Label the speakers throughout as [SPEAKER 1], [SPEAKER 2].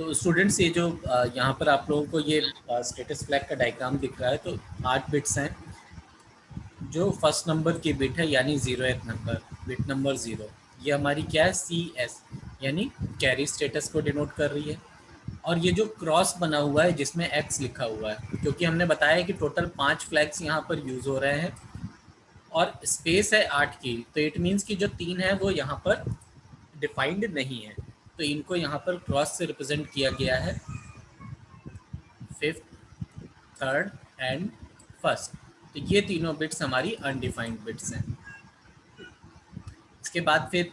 [SPEAKER 1] तो स्टूडेंट्स ये जो यहाँ पर आप लोगों को ये स्टेटस फ्लैग का डायग्राम दिख रहा है, तो 8 बिट्स हैं। जो फर्स्ट नंबर की बिट है यानी 0th नंबर, बिट नंबर 0, ये हमारी क्या है, CS यानी कैरी स्टेटस को डिनोट कर रही है। और ये जो क्रॉस बना हुआ है जिसमें X लिखा हुआ है, क्योंकि हमने बताया कि टोटल 5 फ्लैग्स यहाँ पर यूज़ हो रहे हैं और स्पेस है 8 की, तो इट मीन्स कि जो 3 है वो यहाँ पर डिफाइंड नहीं है, तो इनको यहाँ पर क्रॉस से रिप्रेजेंट किया गया है, 5th, 3rd एंड 1st। तो ये तीनों बिट्स हमारी अनडिफाइंड बिट्स हैं। इसके बाद फिर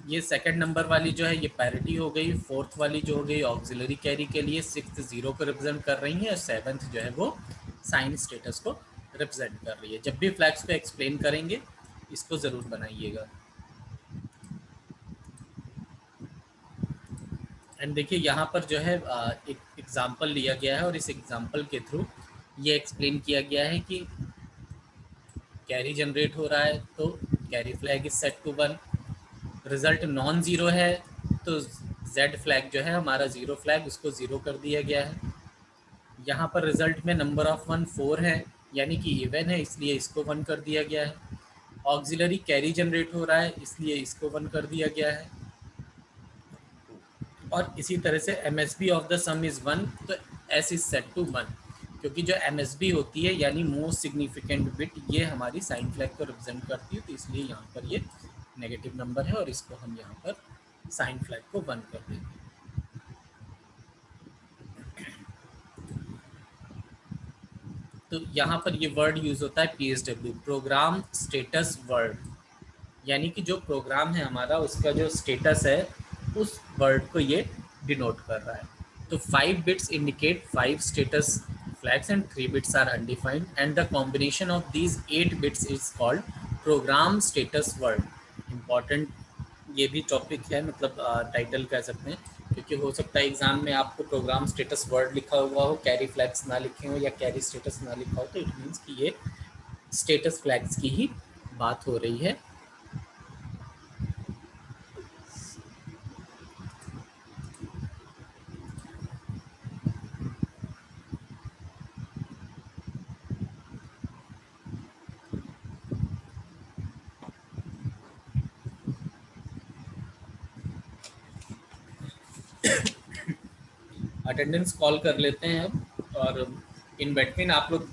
[SPEAKER 1] ये सेकंड नंबर वाली जो है ये पैरिटी हो गई, 4th वाली जो हो गई ऑक्सिलरी कैरी के लिए, 6th 0 को रिप्रेजेंट कर रही है और 7th जो है वो साइन स्टेटस को रिप्रेजेंट कर रही है। जब भी फ्लैग्स को एक्सप्लेन करेंगे इसको ज़रूर बनाइएगा। एंड देखिए यहाँ पर जो है एक एग्जांपल लिया गया है और इस एग्जांपल के थ्रू ये एक्सप्लेन किया गया है कि कैरी जनरेट हो रहा है तो carry flag is set to 1, result non zero है तो Z फ्लैग जो है हमारा 0 फ्लैग, उसको 0 कर दिया गया है। यहाँ पर रिजल्ट में नंबर ऑफ 1 4 है यानी कि इवन है, इसलिए इसको 1 कर दिया गया है। ऑक्सिलरी कैरी जनरेट हो रहा है इसलिए इसको 1 कर दिया गया है। और इसी तरह से MSB of the some is 1, तो S इज सेट टू 1, क्योंकि जो MSB होती है यानी मोस्ट सिग्निफिकेंट बिट, ये हमारी साइन फ्लैग को रिप्रेजेंट करती है, तो इसलिए यहाँ पर ये नेगेटिव नंबर है और इसको हम यहाँ पर साइन फ्लैग को 1 कर देंगे। तो यहाँ पर ये वर्ड यूज़ होता है PSW, प्रोग्राम स्टेटस वर्ड, यानी कि जो प्रोग्राम है हमारा उसका जो स्टेटस है उस वर्ड को ये डिनोट कर रहा है। तो 5 bits indicate 5 status flags and 3 bits are undefined, and the combination of these 8 bits is called program status word। important ये भी टॉपिक है, मतलब टाइटल कह सकते हैं, क्योंकि हो सकता है एग्जाम में आपको प्रोग्राम स्टेटस वर्ड लिखा हुआ हो, कैरी फ्लैग्स ना लिखे हो या कैरी स्टेटस ना लिखा हो, तो इट मीन्स कि ये स्टेटस फ्लैग्स की ही बात हो रही है। अटेंडेंस कॉल कर लेते हैं अब, और इन बिटवीन आप लोग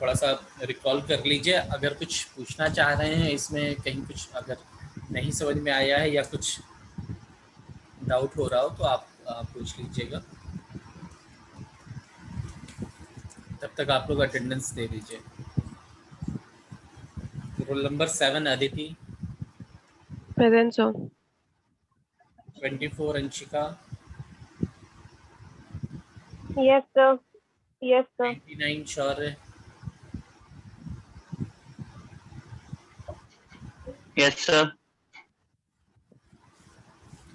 [SPEAKER 1] थोड़ा सा रिकॉल कर लीजिए। अगर कुछ पूछना चाह रहे हैं इसमें, कहीं कुछ अगर नहीं समझ में आया है या कुछ डाउट हो रहा हो तो आप पूछ लीजिएगा। तब तक आप लोग अटेंडेंस दे दीजिए। Roll number 7 Aditi,
[SPEAKER 2] present sir.
[SPEAKER 1] 24 Anshika,
[SPEAKER 2] yes sir. Yes sir.
[SPEAKER 1] 99 शौर्य,
[SPEAKER 3] यस सर।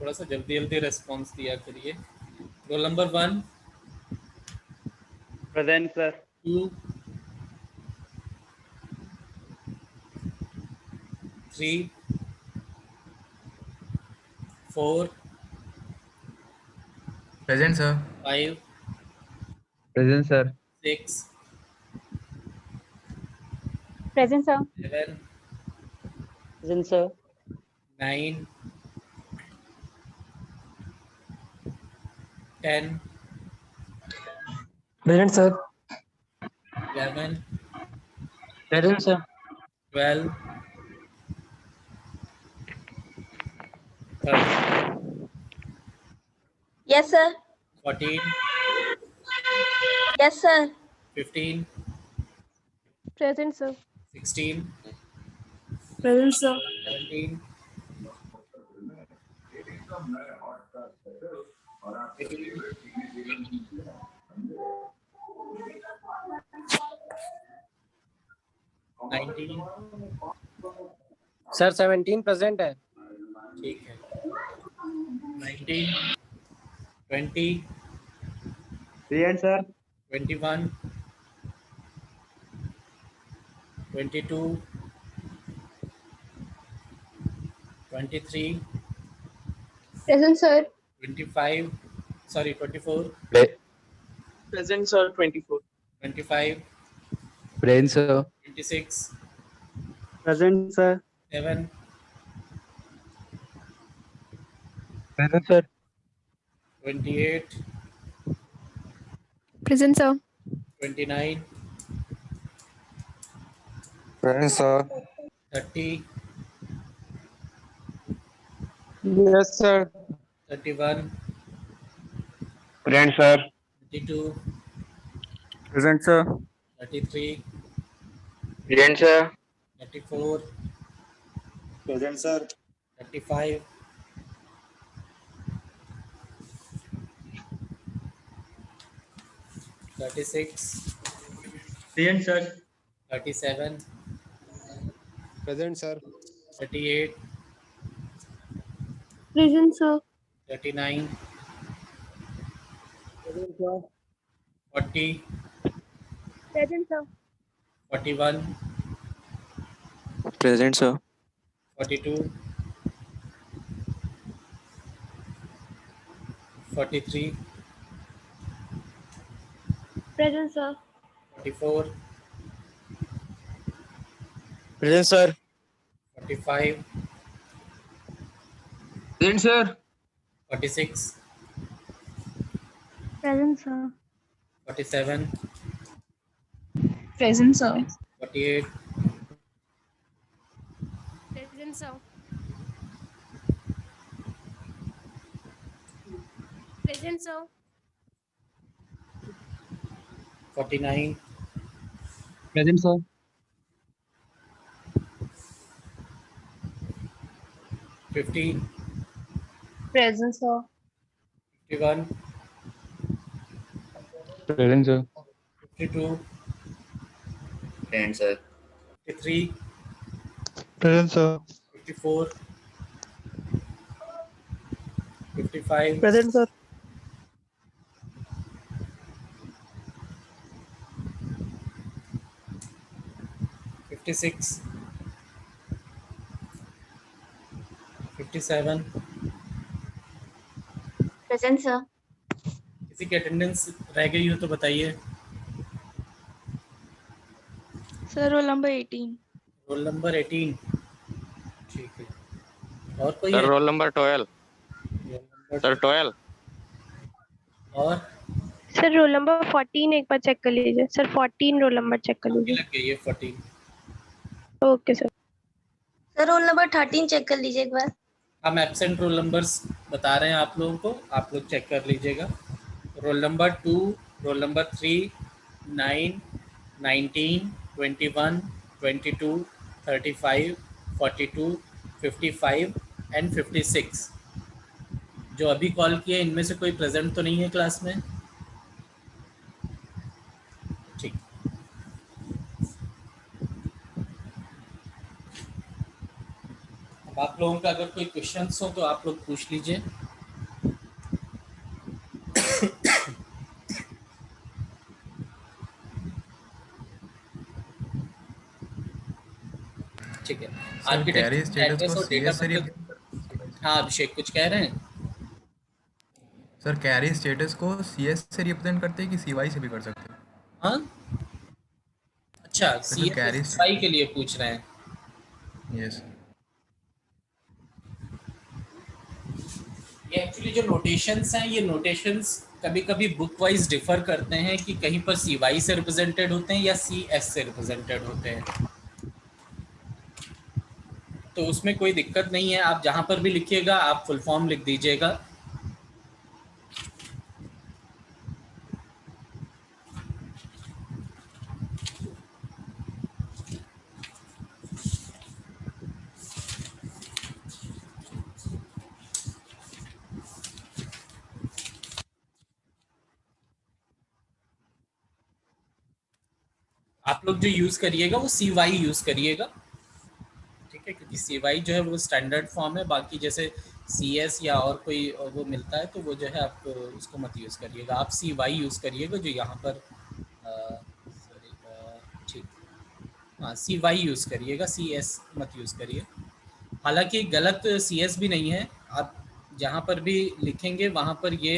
[SPEAKER 1] थोड़ा सा जल्दी जल्दी रेस्पॉन्स दिया करिए। Roll number 1,
[SPEAKER 3] present sir.
[SPEAKER 1] 2, 3, 4,
[SPEAKER 4] present sir.
[SPEAKER 1] 5,
[SPEAKER 3] present sir.
[SPEAKER 1] 6,
[SPEAKER 2] present sir.
[SPEAKER 1] 7,
[SPEAKER 3] present sir.
[SPEAKER 1] 9, 10,
[SPEAKER 3] present sir.
[SPEAKER 1] 11,
[SPEAKER 3] present sir.
[SPEAKER 1] 12, 13,
[SPEAKER 5] Yes, sir.
[SPEAKER 1] 14,
[SPEAKER 5] Yes, sir.
[SPEAKER 1] 15,
[SPEAKER 2] present sir.
[SPEAKER 1] 16,
[SPEAKER 2] present sir.
[SPEAKER 1] 17, 18, 19,
[SPEAKER 3] sir 17 present है।
[SPEAKER 1] ठीक है, 19, 20,
[SPEAKER 3] present sir.
[SPEAKER 1] 21, 22, 23,
[SPEAKER 5] Present, sir.
[SPEAKER 1] 25, sorry 24,
[SPEAKER 3] Present, sir. 24.
[SPEAKER 1] 25,
[SPEAKER 4] Present, sir.
[SPEAKER 1] 26,
[SPEAKER 3] Present, sir.
[SPEAKER 1] 7,
[SPEAKER 4] Present, sir.
[SPEAKER 1] 28,
[SPEAKER 2] Present, sir.
[SPEAKER 1] 29,
[SPEAKER 4] Present, sir.
[SPEAKER 1] 30,
[SPEAKER 3] Yes, sir.
[SPEAKER 1] 31,
[SPEAKER 4] Present, sir.
[SPEAKER 1] 32,
[SPEAKER 4] Present, sir.
[SPEAKER 1] 33,
[SPEAKER 4] Present, sir.
[SPEAKER 1] 34,
[SPEAKER 3] Present, sir.
[SPEAKER 1] 35, 36,
[SPEAKER 3] Present, sir.
[SPEAKER 1] 37,
[SPEAKER 3] Present, sir.
[SPEAKER 1] 38,
[SPEAKER 2] Present, sir.
[SPEAKER 1] 39,
[SPEAKER 3] Present, sir.
[SPEAKER 1] 40,
[SPEAKER 2] Present, sir.
[SPEAKER 1] 41,
[SPEAKER 4] Present, sir.
[SPEAKER 1] 42, 43,
[SPEAKER 2] Present, sir.
[SPEAKER 1] 44,
[SPEAKER 3] Present, sir.
[SPEAKER 1] 45,
[SPEAKER 3] Present, sir.
[SPEAKER 1] 46,
[SPEAKER 2] Present, sir.
[SPEAKER 1] 47,
[SPEAKER 2] Present, sir.
[SPEAKER 1] 48,
[SPEAKER 2] Present, sir. Present, sir.
[SPEAKER 1] 49,
[SPEAKER 3] Present, sir.
[SPEAKER 1] 50,
[SPEAKER 2] Present, sir.
[SPEAKER 1] 51,
[SPEAKER 4] Present, sir.
[SPEAKER 1] 52,
[SPEAKER 4] Present, sir.
[SPEAKER 1] 53,
[SPEAKER 4] Present, sir.
[SPEAKER 1] 54, 55,
[SPEAKER 3] Present, sir.
[SPEAKER 1] 56, 57,
[SPEAKER 5] Present, sir.
[SPEAKER 1] किसी की attendance रह गई हो तो बताइए।
[SPEAKER 2] Sir, roll number 18.
[SPEAKER 1] Roll number 18, ठीक है। और कोई
[SPEAKER 6] सर
[SPEAKER 1] है?
[SPEAKER 6] Roll number 12
[SPEAKER 1] roll number
[SPEAKER 6] sir 12
[SPEAKER 1] और
[SPEAKER 2] सर रोल नंबर 14 एक बार चेक कर लीजिए सर 14 रोल नंबर चेक कर
[SPEAKER 1] आपकी
[SPEAKER 2] लीजिए
[SPEAKER 1] लग गई है 14।
[SPEAKER 2] Okay sir
[SPEAKER 5] sir roll number 13 check कर लीजिए एक बार।
[SPEAKER 1] हम एब्सेंट रोल नंबर्स बता रहे हैं आप लोगों को, आप लोग चेक कर लीजिएगा। Roll number 2, roll number 3, 9, 19, 21, 22, 35, 42, 55 and 56 जो अभी कॉल किए इनमें से कोई प्रेजेंट तो नहीं है क्लास में? ठीक, अब आप लोगों का अगर कोई क्वेश्चंस हो तो आप लोग पूछ लीजिए। ठीक है,
[SPEAKER 7] कैरी स्टेटस को
[SPEAKER 1] और डेटा
[SPEAKER 7] CS से
[SPEAKER 1] हाँ अभिषेक कुछ कह रहे हैं?
[SPEAKER 7] सर कैरी स्टेटस को CS से रिप्रेजेंट करते हैं कि CY से भी कर सकते हैं?
[SPEAKER 1] हाँ अच्छा,
[SPEAKER 7] तो जो carry
[SPEAKER 1] CSI के लिए पूछ रहे हैं।
[SPEAKER 7] यस
[SPEAKER 1] ये एक्चुअली जो नोटेशंस हैं, ये नोटेशंस कभी कभी बुक वाइज डिफर करते हैं कि कहीं पर CY से रिप्रेजेंटेड होते हैं या CS से रिप्रेजेंटेड होते हैं, तो उसमें कोई दिक्कत नहीं है। आप जहाँ पर भी लिखिएगा आप फुल फॉर्म लिख दीजिएगा। आप लोग जो यूज़ करिएगा वो CY यूज़ करिएगा, ठीक है, क्योंकि CY जो है वो स्टैंडर्ड फॉर्म है। बाकी जैसे CS या और कोई वो मिलता है तो वो जो है आप उसको मत यूज़ करिएगा, आप CY यूज़ करिएगा जो यहाँ पर ठीक, हाँ CY यूज़ करिएगा, CS मत यूज़ करिए। हालांकि गलत CS भी नहीं है, आप जहाँ पर भी लिखेंगे वहाँ पर ये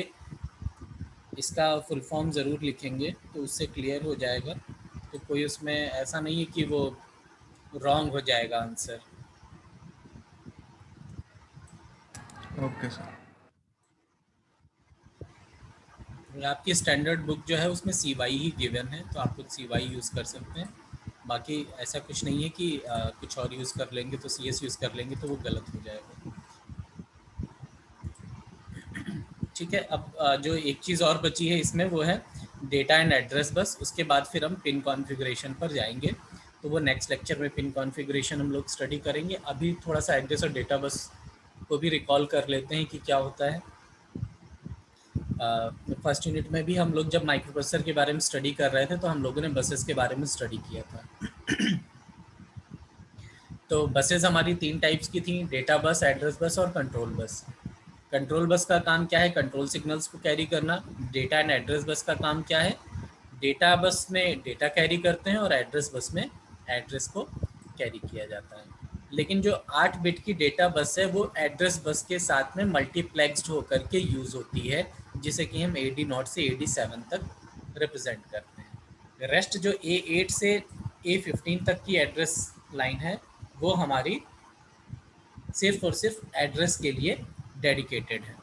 [SPEAKER 1] इसका फुल फॉर्म ज़रूर लिखेंगे तो उससे क्लियर हो जाएगा, तो कोई उसमें ऐसा नहीं है कि वो रॉन्ग हो जाएगा आंसर।
[SPEAKER 7] Okay sir.
[SPEAKER 1] आपकी स्टैंडर्ड बुक जो है उसमें CY ही गिवन है, तो आप लोग CY यूज़ कर सकते हैं। बाकी ऐसा कुछ नहीं है कि कुछ और यूज़ कर लेंगे तो CS यूज़ कर लेंगे तो वो गलत हो जाएगा। ठीक है, अब जो एक चीज़ और बची है इसमें वो है डेटा एंड एड्रेस बस। उसके बाद फिर हम पिन कॉन्फ़िगरेशन पर जाएंगे, तो वो नेक्स्ट लेक्चर में पिन कॉन्फ़िगरेशन हम लोग स्टडी करेंगे। अभी थोड़ा सा एड्रेस और डेटा बस को भी रिकॉल कर लेते हैं कि क्या होता है। फर्स्ट यूनिट में भी हम लोग जब माइक्रो प्रोसेसर के बारे में स्टडी कर रहे थे तो हम लोगों ने बसेस के बारे में स्टडी किया था। तो बसेस हमारी 3 टाइप्स की थी, डेटा बस, एड्रेस बस और कंट्रोल बस। कंट्रोल बस का काम क्या है? कंट्रोल सिग्नल्स को कैरी करना। डेटा एंड एड्रेस बस का काम क्या है? डेटा बस में डेटा कैरी करते हैं और एड्रेस बस में एड्रेस को कैरी किया जाता है। लेकिन जो 8 बिट की डेटा बस है वो एड्रेस बस के साथ में मल्टीप्लेक्स्ड होकर के यूज़ होती है, जिसे कि हम AD0 से AD7 तक रिप्रेजेंट करते हैं। रेस्ट जो A8 से A15 तक की एड्रेस लाइन है वो हमारी सिर्फ और सिर्फ एड्रेस के लिए डेडिकेटेड है।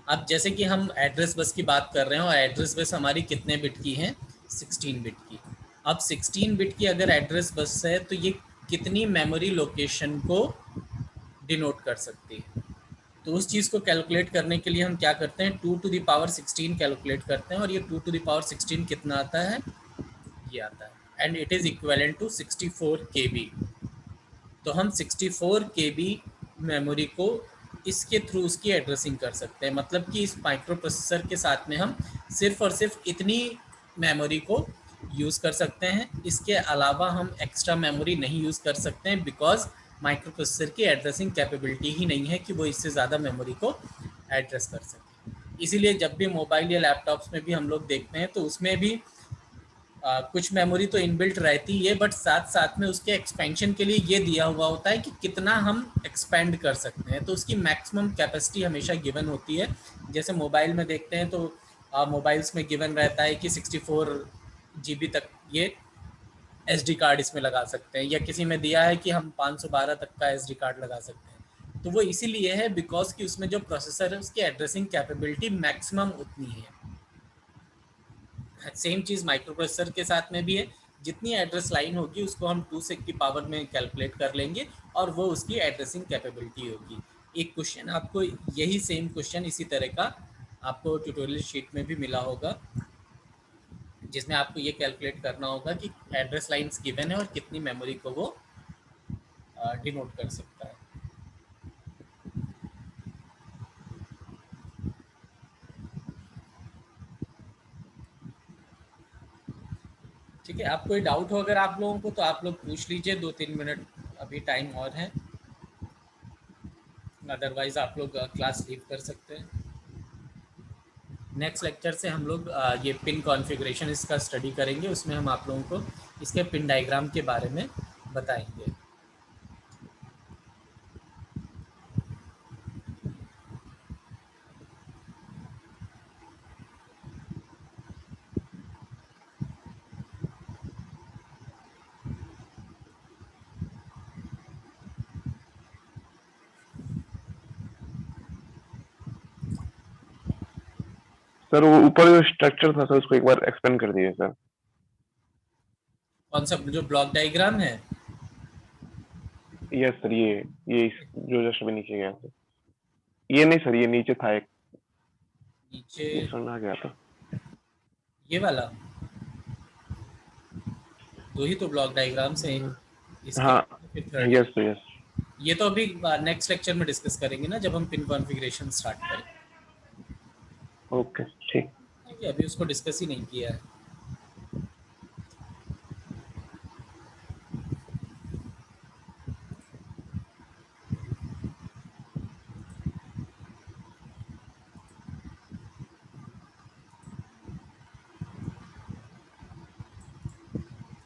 [SPEAKER 1] अब जैसे कि हम एड्रेस बस की बात कर रहे हैं और एड्रेस बस हमारी कितने बिट की है? 16 बिट की। अब 16 बिट की अगर एड्रेस बस है तो ये कितनी मेमोरी लोकेशन को डिनोट कर सकती है? तो उस चीज़ को कैलकुलेट करने के लिए हम क्या करते हैं, 2 टू द पावर 16 कैलकुलेट करते हैं, और ये 2 टू द पावर 16 कितना आता है? ये आता है, and it is equivalent to 64 KB। तो हम 64 KB मेमोरी को इसके थ्रू उसकी एड्रेसिंग कर सकते हैं। मतलब कि इस माइक्रो प्रोसेसर के साथ में हम सिर्फ और सिर्फ इतनी मेमोरी को यूज़ कर सकते हैं। इसके अलावा हम एक्स्ट्रा मेमोरी नहीं यूज़ कर सकते हैं, बिकॉज माइक्रो प्रोसेसर की एड्रेसिंग कैपेबिलिटी ही नहीं है कि वो इससे ज़्यादा मेमोरी को एड्रेस कर सके। इसीलिए जब भी मोबाइल या लैपटॉप्स में भी हम लोग देखते हैं तो उसमें भी कुछ मेमोरी तो इनबिल्ट रहती है, बट साथ साथ में उसके एक्सपेंशन के लिए ये दिया हुआ होता है कि कितना हम एक्सपेंड कर सकते हैं। तो उसकी मैक्सिमम कैपेसिटी हमेशा गिवन होती है। जैसे मोबाइल में देखते हैं तो मोबाइल्स में गिवन रहता है कि 64 GB तक ये SD कार्ड इसमें लगा सकते हैं, या किसी में दिया है कि हम 512 तक का SD कार्ड लगा सकते हैं। तो वो इसीलिए है बिकॉज कि उसमें जो प्रोसेसर है उसकी एड्रेसिंग कैपेबिलिटी मैक्सिमम उतनी है। सेम चीज़ माइक्रो प्रोसेसर के साथ में भी है। जितनी एड्रेस लाइन होगी उसको हम 2 से की पावर में कैलकुलेट कर लेंगे और वो उसकी एड्रेसिंग कैपेबिलिटी होगी। एक क्वेश्चन आपको यही सेम क्वेश्चन इसी तरह का आपको ट्यूटोरियल शीट में भी मिला होगा, जिसमें आपको ये कैलकुलेट करना होगा कि एड्रेस लाइन्स गिवन है और कितनी मेमोरी को वो डिनोट कर सकता है। ठीक है, आप कोई डाउट हो अगर आप लोगों को तो आप लोग पूछ लीजिए, 2-3 मिनट अभी टाइम और है, अदरवाइज आप लोग क्लास लीव कर सकते हैं। नेक्स्ट लेक्चर से हम लोग ये पिन कॉन्फ़िगरेशन इसका स्टडी करेंगे, उसमें हम आप लोगों को इसके पिन डायग्राम के बारे में बताएंगे।
[SPEAKER 6] सर वो ऊपर जो स्ट्रक्चर था सर उसको एक बार एक्सप्लेन कर दीजिए सर।
[SPEAKER 1] कौन सा? जो ब्लॉक डायग्राम है?
[SPEAKER 6] यस सर, ये जो जस्ट अभी नीचे गया सर। ये नहीं सर, ये नीचे था एक,
[SPEAKER 1] नीचे
[SPEAKER 6] समझ आ गया था।
[SPEAKER 1] ये वाला दो ही तो ब्लॉक डायग्राम से इसके
[SPEAKER 6] हाँ
[SPEAKER 1] फिर थर्ड।
[SPEAKER 6] Yes sir yes.
[SPEAKER 1] ये तो अभी नेक्स्ट लेक्चर में डिस्कस करेंगे ना, जब हम पिन कॉन्फ़िगरेशन स्टार्ट करें।
[SPEAKER 6] ओके ठीक।
[SPEAKER 1] ठीक है, अभी उसको डिस्कस ही नहीं किया है।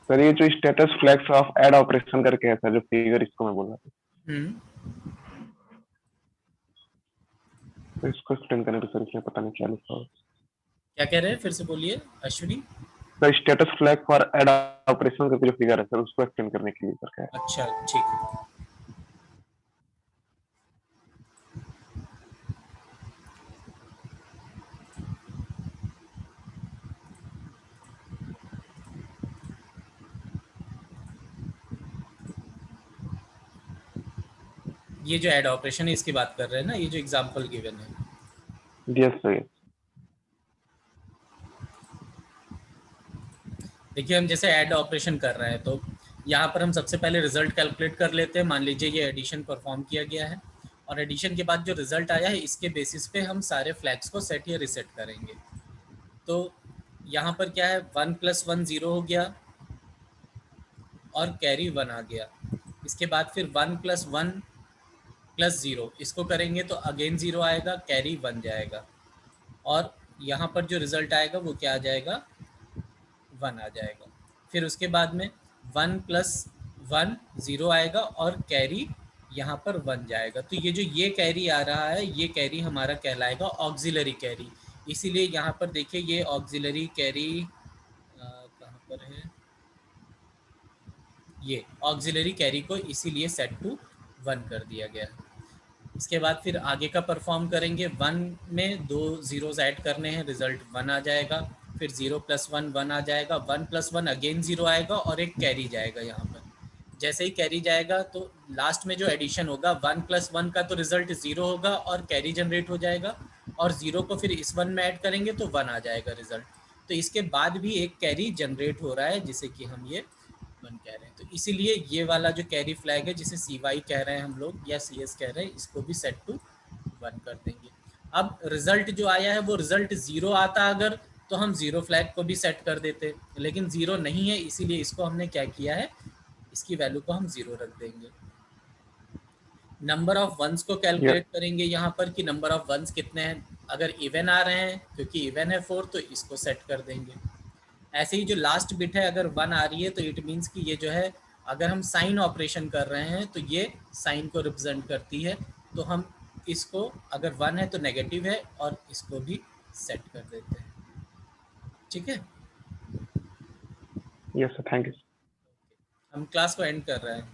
[SPEAKER 6] सर ये जो status flags of add operation करके है सर, जो फिगर इसको मैं बोल रहा था, तो इसको एक्सप्लेन करने पे सर इसमें पता नहीं क्या लिखा हो।
[SPEAKER 1] क्या कह रहे हैं, फिर से बोलिए Ashwini.
[SPEAKER 6] Sir status flag for add operation करके जो फिगर है सर, उसको एक्सप्लेन करने के लिए सर क्या है?
[SPEAKER 1] अच्छा ठीक है। ये जो ऐड ऑपरेशन है इसकी बात कर रहे हैं ना, ये जो एग्जांपल गिवन है।
[SPEAKER 6] Yes sir, yes.
[SPEAKER 1] देखिए हम जैसे ऐड ऑपरेशन कर रहे हैं तो यहाँ पर हम सबसे पहले रिजल्ट कैलकुलेट कर लेते हैं। मान लीजिए ये एडिशन परफॉर्म किया गया है और एडिशन के बाद जो रिजल्ट आया है इसके बेसिस पे हम सारे फ्लैग्स को सेट या रिसेट करेंगे। तो यहाँ पर क्या है, 1 + 1 0 हो गया और कैरी 1 आ गया। इसके बाद फिर 1 + 1 + 0 इसको करेंगे तो अगेन 0 आएगा, कैरी 1 जाएगा और यहाँ पर जो रिजल्ट आएगा वो क्या आ जाएगा, 1 आ जाएगा। फिर उसके बाद में 1 + 1 0 आएगा और कैरी यहाँ पर 1 जाएगा। तो ये जो ये कैरी आ रहा है ये कैरी हमारा कहलाएगा ऑक्सिलरी कैरी। इसीलिए यहाँ पर देखिए ये ऑक्सिलरी कैरी कहाँ पर है, ये ऑक्सिलरी कैरी को इसीलिए सेट टू 1 कर दिया गया। इसके बाद फिर आगे का परफॉर्म करेंगे। 1 में 2 ज़ीरोज़ ऐड करने हैं, रिजल्ट 1 आ जाएगा। फिर 0 + 1 1 आ जाएगा, 1 + 1 अगेन 0 आएगा और एक कैरी जाएगा। यहाँ पर जैसे ही कैरी जाएगा तो लास्ट में जो एडिशन होगा 1 + 1 का तो रिजल्ट 0 होगा और कैरी जनरेट हो जाएगा और 0 को फिर इस 1 में ऐड करेंगे तो 1 आ जाएगा रिजल्ट। तो इसके बाद भी एक कैरी जनरेट हो रहा है जिसे कि हम ये 1 कह रहे हैं। तो इसीलिए ये वाला जो कैरी फ्लैग है जिसे CY कह रहे हैं हम लोग या CS कह रहे हैं, इसको भी सेट टू 1 कर देंगे। अब रिजल्ट जो आया है वो रिजल्ट 0 आता अगर तो हम 0 फ्लैग को भी सेट कर देते, लेकिन 0 नहीं है इसीलिए इसको हमने क्या किया है, इसकी वैल्यू को हम 0 रख देंगे। नंबर ऑफ वंस को कैलकुलेट करेंगे यहाँ पर कि नंबर ऑफ वंस कितने हैं। अगर इवन आ रहे हैं, क्योंकि इवन है 4, तो इसको सेट कर देंगे। ऐसे ही जो लास्ट बिट है अगर 1 आ रही है तो इट मीन्स कि ये जो है अगर हम साइन ऑपरेशन कर रहे हैं तो ये साइन को रिप्रेजेंट करती है, तो हम इसको अगर 1 है तो नेगेटिव है और इसको भी सेट कर देते हैं। ठीक है,
[SPEAKER 6] यस सर, थैंक यू।
[SPEAKER 1] हम क्लास को एंड कर रहे हैं।